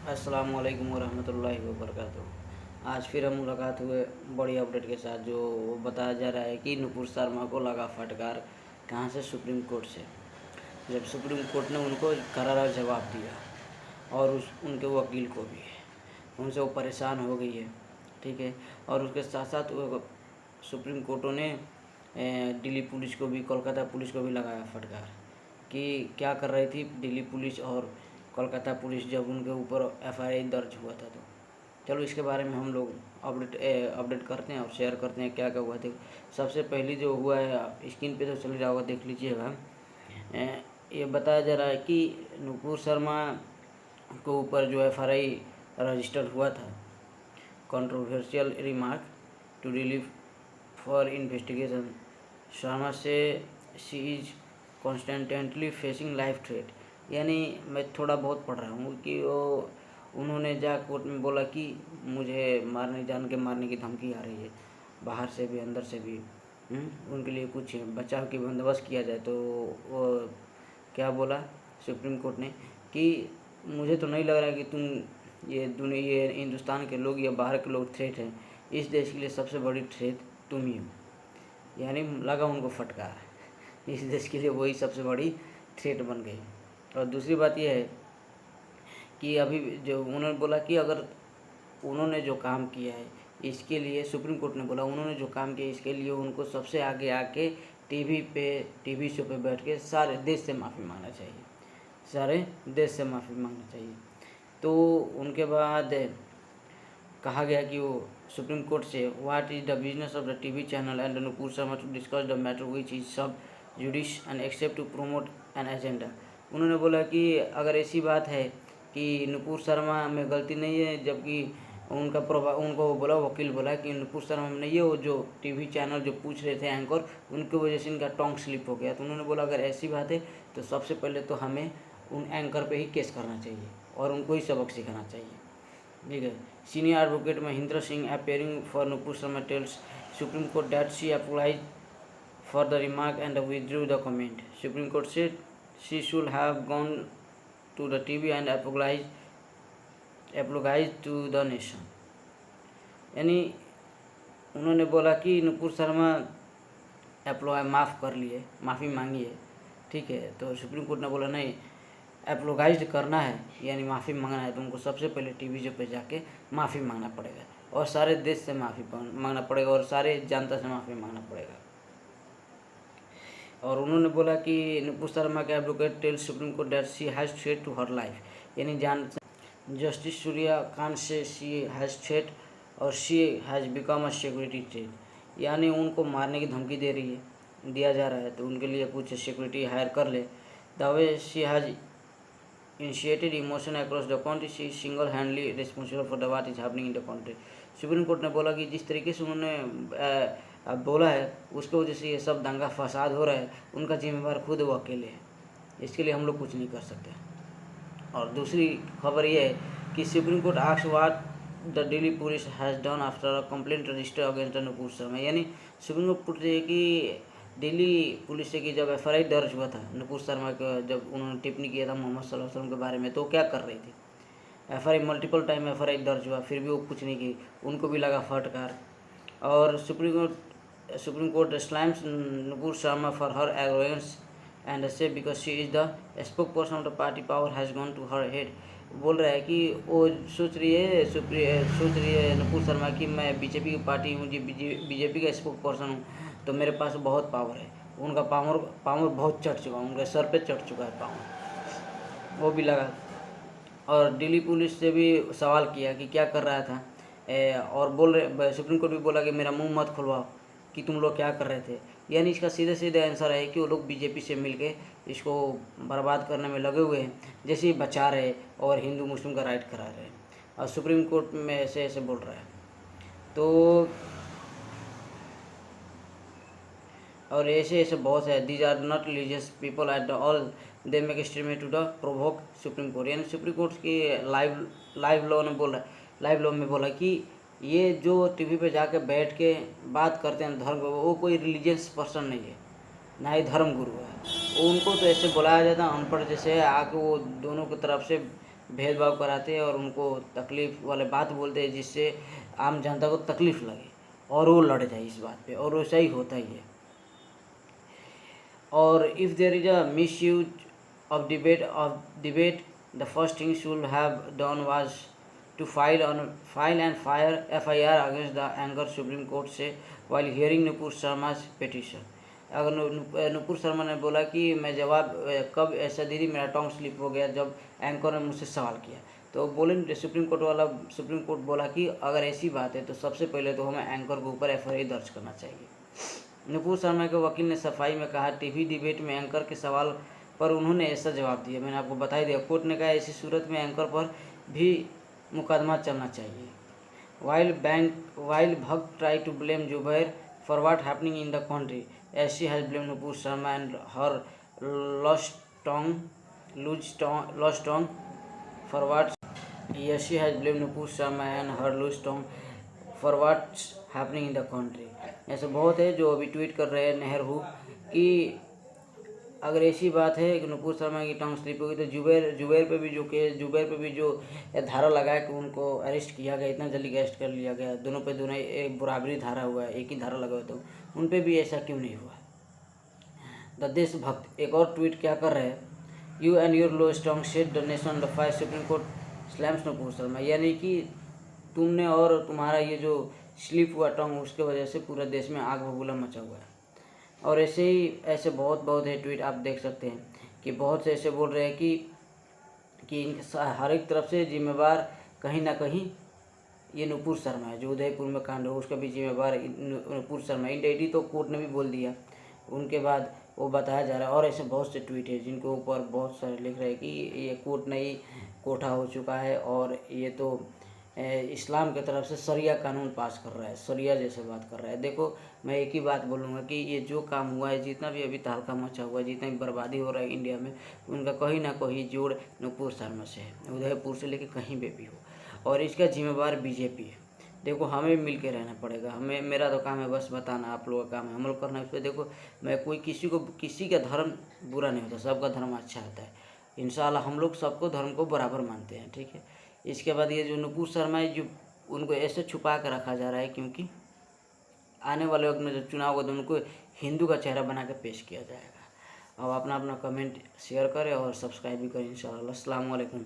अस्सलाम वालेकुम वरहमतुल्लाहि वबरकातुहू। आज फिर हम मुलाकात हुए बड़ी अपडेट के साथ, जो बताया जा रहा है कि नुपुर शर्मा को लगा फटकार कहाँ से, सुप्रीम कोर्ट से। जब सुप्रीम कोर्ट ने उनको करारा जवाब दिया और उनके वकील को भी, उनसे वो परेशान हो गई है, ठीक है। और उसके साथ साथ वो सुप्रीम कोर्टों ने दिल्ली पुलिस को भी, कोलकाता पुलिस को भी लगाया फटकार कि क्या कर रही थी दिल्ली पुलिस और कोलकाता पुलिस जब उनके ऊपर एफआईआर दर्ज हुआ था। तो चलो इसके बारे में हम लोग अपडेट करते हैं और शेयर करते हैं क्या क्या हुआ था। सबसे पहले जो हुआ है, स्क्रीन पे तो चल रहा होगा, देख लीजिएगा। ये बताया जा रहा है कि नुपुर शर्मा के ऊपर जो एफआईआर रजिस्टर हुआ था, controversial remark to relieve for investigation, Sharma से she is constantly facing life threat. यानी मैं थोड़ा बहुत पढ़ रहा हूँ कि वो उन्होंने जा कोर्ट में बोला कि मुझे जान के मारने की धमकी आ रही है, बाहर से भी अंदर से भी। उनके लिए कुछ बचाव की बंदोबस्त किया जाए। तो वो क्या बोला सुप्रीम कोर्ट ने कि मुझे तो नहीं लग रहा है कि तुम ये हिंदुस्तान के लोग या बाहर के लोग थ्रेट हैं, इस देश के लिए सबसे बड़ी थ्रेट तुम ही हो। यानी लगा उनको फटकार, इस देश के लिए वही सबसे बड़ी थ्रेट बन गई। और दूसरी बात यह है कि अभी जो उन्होंने बोला कि अगर उन्होंने जो काम किया है इसके लिए, सुप्रीम कोर्ट ने बोला उन्होंने जो काम किया इसके लिए उनको सबसे आगे आके टीवी शो पे बैठ के सारे देश से माफ़ी मांगना चाहिए, सारे देश से माफ़ी मांगना चाहिए। तो उनके बाद कहा गया कि वो सुप्रीम कोर्ट से, what is the business of the TV channel and Nupur Sharma to discuss the matter which is sub judice and except to promote an agenda. उन्होंने बोला कि अगर ऐसी बात है कि नुपुर शर्मा में गलती नहीं है, जबकि उनको बोला, वकील बोला कि नुपुर शर्मा में नहीं है, वो जो टीवी चैनल जो पूछ रहे थे एंकर, उनकी वजह से इनका टोंग स्लिप हो गया। तो उन्होंने बोला अगर ऐसी बात है तो सबसे पहले तो हमें उन एंकर पे ही केस करना चाहिए और उनको ही सबक सिखाना चाहिए, ठीक है। Senior advocate Mahendra Singh appearing for Nupur Sharma tells supreme court that she applies for the remark and withdrew the comment. Supreme Court said she should have gone to the TV and apologized to the nation. यानी उन्होंने बोला कि नुपुर शर्मा माफ़ कर लिए, माफ़ी मांगी है, ठीक है। तो सुप्रीम कोर्ट ने बोला नहीं, एप्लोगाइज करना है यानी माफ़ी मांगना है तो उनको सबसे पहले टीवी पे जाके माफ़ी मांगना पड़ेगा और सारे देश से माफ़ी मांगना पड़ेगा और सारे जनता से माफ़ी मांगना पड़ेगा। और उन्होंने बोला कि नुपुर शर्मा के advocate tell supreme court that she has threat to her life, यानी जस्टिस सूर्यकांत से शी हैज़ थ्रेट और she has become a security threat, यानी उनको मारने की धमकी दिया जा रहा है तो उनके लिए कुछ सिक्योरिटी हायर कर ले। The way she has initiated emotion across the country she single हैंडली responsible for the what is happening in the country. Supreme court ने बोला कि जिस तरीके से उन्होंने अब बोला है उसकी वजह से ये सब दंगा फसाद हो रहा है, उनका जिम्मेवार खुद वो अकेले हैं, इसके लिए हम लोग कुछ नहीं कर सकते। और दूसरी खबर ये है कि supreme court asked what the Delhi police has done after a complaint register against Nupur Sharma, यानी सुप्रीम कोर्ट पूछ रही है कि दिल्ली पुलिस से कि जब एफआईआर दर्ज हुआ था नुपुर शर्मा का, जब उन्होंने टिप्पणी किया था मोहम्मद सल्लल्लाहु अलैहि वसल्लम के बारे में, तो क्या कर रही थी। एफआईआर मल्टीपल टाइम एफआईआर दर्ज हुआ फिर भी वो कुछ नहीं की, उनको भी लगा फटकार। और supreme court slams Nupur Sharma for her arrogance and said because she is the spokesperson of the party power has gone to her head। बोल रहा है कि वो सोच रही है नुपुर शर्मा कि मैं बीजेपी की पार्टी हूँ, बीजेपी का स्पोक पर्सन हूँ, तो मेरे पास बहुत पावर है। उनका पावर बहुत चढ़ चुका है, उनके सर पे चढ़ चुका है पावर, वो भी लगा। और दिल्ली पुलिस से भी सवाल किया कि क्या कर रहा था, और सुप्रीम कोर्ट भी बोला कि मेरा मुंह मत खुलवाओ कि तुम लोग क्या कर रहे थे। यानी इसका सीधे आंसर है कि वो लोग बीजेपी से मिलके इसको बर्बाद करने में लगे हुए हैं, जैसे ही बचा रहे और हिंदू मुस्लिम का राइट करा रहे हैं, और सुप्रीम कोर्ट में ऐसे बोल रहा है। तो और ऐसे बहुत है, these are not religious people at all, they make statement to the provoke supreme court. यानी सुप्रीम कोर्ट की लाइव लॉ में बोला कि ये जो टीवी पे जाके बैठ के बात करते हैं धर्म, वो कोई रिलीजियस पर्सन नहीं है, ना ही धर्म गुरु है। उनको तो ऐसे बुलाया जाता है अनपढ़ जैसे आके वो दोनों की तरफ से भेदभाव कराते हैं और उनको तकलीफ़ वाले बात बोलते हैं जिससे आम जनता को तकलीफ़ लगे और वो लड़ जाए इस बात पे, और वैसा ही होता ही है। और if there is a misuse of debate, the first thing should have done was to file and fire FIR against the anchor, Supreme Court से while hearing Nupur Sharma's petition। अगर नुपुर शर्मा ने बोला कि मैं जवाब कब ऐसा दीदी मेरा टंग स्लिप हो गया जब एंकर ने मुझसे सवाल किया, तो बोले सुप्रीम कोर्ट बोला कि अगर ऐसी बात है तो सबसे पहले तो हमें एंकर के ऊपर FIR दर्ज करना चाहिए। नुपुर शर्मा के वकील ने सफाई में कहा, टीवी डिबेट में एंकर के सवाल पर उन्होंने ऐसा जवाब दिया। मैंने आपको बता ही दिया। कोर्ट ने कहा ऐसी सूरत में एंकर पर भी मुकदमा चलना चाहिए। While bhakt try to blame Zubair for what happening in the country, ऐसी has blame Nupur Sharma and her loose tongue for what she has blamed Nupur Sharma and her loose tongue for what's happening in the country। ऐसे बहुत है जो अभी tweet कर रहे हैं नेहरू कि अगर ऐसी बात है कि नुपुर शर्मा की टंग स्लिप होगी तो जुबैर पे भी जो धारा लगाया कि उनको अरेस्ट किया गया, इतना जल्दी अरेस्ट कर लिया गया, दोनों एक बराबरी धारा हुआ है, एक ही धारा लगा हुआ, तो उन पे भी ऐसा क्यों नहीं हुआ। द देशभक्त एक और ट्वीट क्या कर रहे हैं, you and your low strong set the nation the fire, supreme court slams Nupur Sharma, यानी कि तुमने और तुम्हारा ये जो स्लिप हुआ टंग उसके वजह से पूरा देश में आग बबूला मचा हुआ है। और ऐसे बहुत है ट्वीट आप देख सकते हैं कि बहुत से ऐसे बोल रहे हैं कि हर एक तरफ से जिम्मेवार कहीं ना कहीं ये नुपुर शर्मा है, जो उदयपुर में कांड हो उसका भी जिम्मेवार नुपुर शर्मा। इंडायरेक्टली तो कोर्ट ने भी बोल दिया, उनके बाद वो बताया जा रहा है। और ऐसे बहुत से ट्वीट है जिनके ऊपर बहुत सारे लिख रहे हैं कि ये कोर्ट नहीं कोठा हो चुका है और ये तो इस्लाम की तरफ से शरिया कानून पास कर रहा है, शरिया जैसे बात कर रहा है। देखो मैं एक ही बात बोलूँगा कि ये जो काम हुआ है, जितना भी अभी तहलका मचा हुआ है, जितना भी बर्बादी हो रहा है इंडिया में, उनका कहीं ना कहीं जोड़ नुपुर शर्मा से है, उदयपुर से लेकर कहीं पे भी हो। और इसका जिम्मेवार बीजेपी है। देखो हमें मिल के रहना पड़ेगा। मेरा तो काम है बस बताना, आप लोगों का काम है अमल करना इस पर। देखो मैं किसी का धर्म बुरा नहीं होता, सबका धर्म अच्छा होता है। इंशाल्लाह हम लोग सबको धर्म को बराबर मानते हैं, ठीक है। इसके बाद ये जो नुपुर शर्मा है, जो उनको ऐसे छुपा कर रखा जा रहा है क्योंकि आने वाले वक्त में जब चुनाव होगा तो उनको हिंदू का चेहरा बना के पेश किया जाएगा। और अपना कमेंट शेयर करें और सब्सक्राइब भी करें इंशाल्लाह। अस्सलाम वालेकुम।